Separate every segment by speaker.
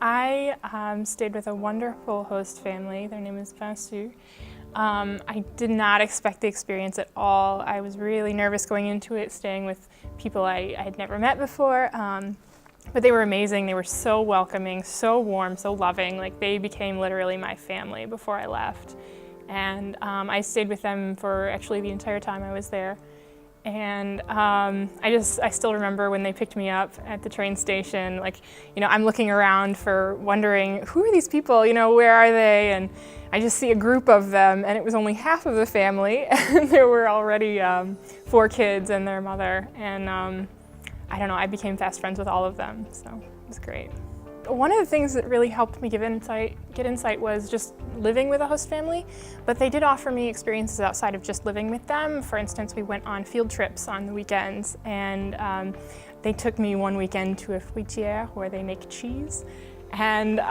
Speaker 1: I stayed with a wonderful host family. Their name is Vincent. I did not expect the experience at all. I was really nervous going into it, staying with people I had never met before. But they were amazing. They were so welcoming, so warm, so loving. Like, they became literally my family before I left. And I stayed with them for actually the entire time I was there. And I still remember when they picked me up at the train station, like, I'm looking around wondering, who are these people, where are they? And I just see a group of them, and it was only half of the family, and there were already 4 kids and their mother. And I don't know, I became fast friends with all of them, so it was great. One of the things that really helped me get insight was just living with a host family, but they did offer me experiences outside of just living with them. For instance, we went on field trips on the weekends, and they took me one weekend to a fruitière where they make cheese. And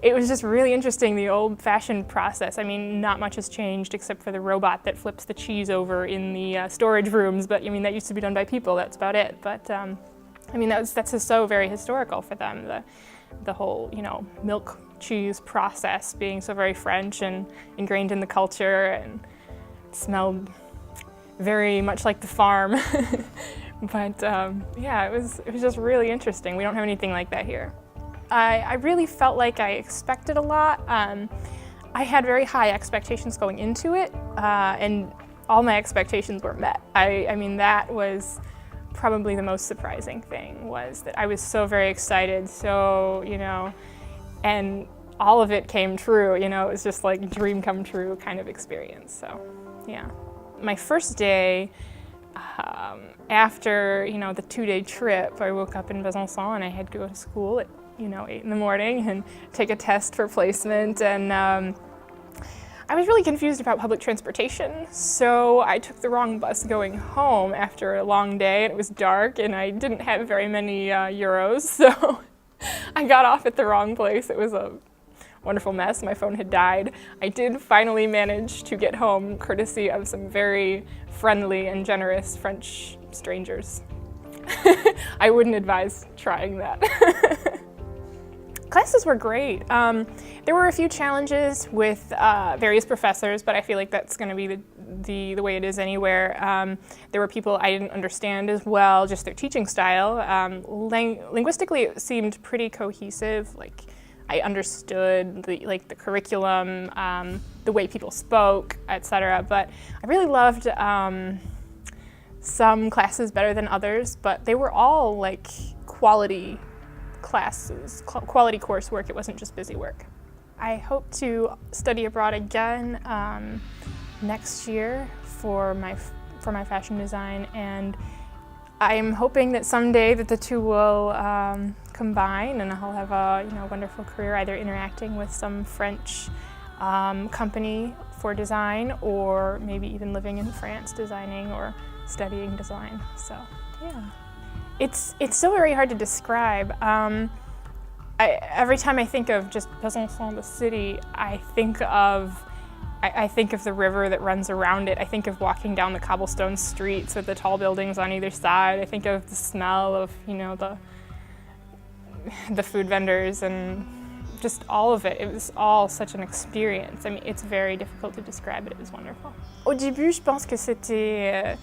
Speaker 1: it was just really interesting, the old-fashioned process. I mean, not much has changed except for the robot that flips the cheese over in the storage rooms, but that used to be done by people, that's about it. But that's just so very historical for them, the whole, milk cheese process being so very French and ingrained in the culture, and it smelled very much like the farm. But yeah, it was just really interesting. We don't have anything like that here. I really felt like I expected a lot. I had very high expectations going into it, and all my expectations were met. That was probably the most surprising thing, was that I was so very excited, and all of it came true, it was just like a dream come true kind of experience, so yeah. My first day, after, the 2-day trip, I woke up in Besançon and I had to go to school at, 8 in the morning and take a test for placement, and I was really confused about public transportation, so I took the wrong bus going home after a long day, and it was dark, and I didn't have very many euros, so I got off at the wrong place. It was a wonderful mess. My phone had died. I did finally manage to get home, courtesy of some very friendly and generous French strangers. I wouldn't advise trying that. Classes were great. There were a few challenges with various professors, but I feel like that's going to be the way it is anywhere. There were people I didn't understand as well, just their teaching style. Linguistically, it seemed pretty cohesive. Like, I understood the curriculum, the way people spoke, etc. But I really loved some classes better than others, but they were all like quality classes, quality coursework. It wasn't just busy work. I hope to study abroad again next year for my fashion design, and I'm hoping that someday that the two will combine, and I'll have a wonderful career either interacting with some French company for design, or maybe even living in France designing or studying design. So yeah. It's so very hard to describe. Every time I think of just Besançon, the city, I think of the river that runs around it. I think of walking down the cobblestone streets with the tall buildings on either side. I think of the smell of, the food vendors and just all of it. It was all such an experience. It's very difficult to describe, but it was wonderful. Au début, je pense que c'était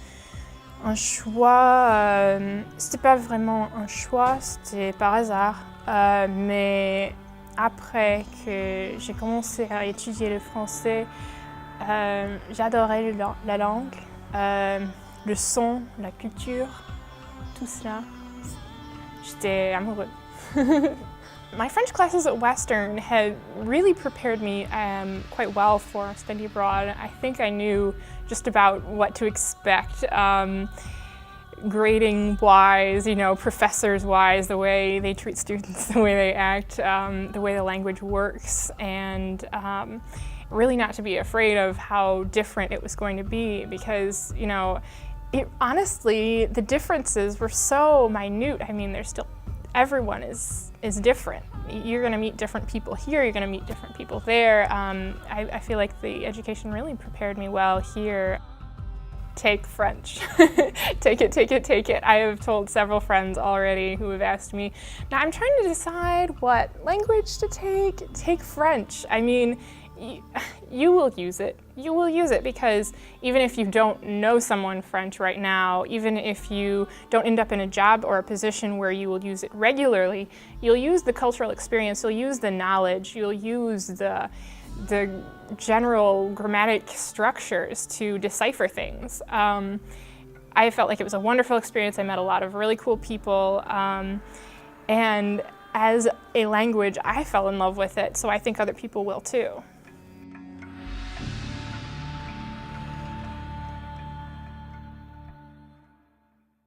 Speaker 1: un choix, c'était pas vraiment un choix, c'était par hasard. Mais après que j'ai commencé à étudier le français, j'adorais la langue, le son, la culture, tout cela. J'étais amoureux. My French classes at Western had really prepared me quite well for study abroad. I think I knew just about what to expect, grading-wise, professors-wise, the way they treat students, the way they act, the way the language works, and really not to be afraid of how different it was going to be, because, honestly, the differences were so minute. Everyone is different. You're going to meet different people here, you're going to meet different people there. I feel like the education really prepared me well here. take French. Take it, take it, take it. I have told several friends already who have asked me, now I'm trying to decide what language to take. Take French. I mean, you will use it. You will use it because even if you don't know someone French right now, even if you don't end up in a job or a position where you will use it regularly, you'll use the cultural experience, you'll use the knowledge, you'll use the general grammatic structures to decipher things. I felt like it was a wonderful experience. I met a lot of really cool people, and as a language, I fell in love with it, so I think other people will too.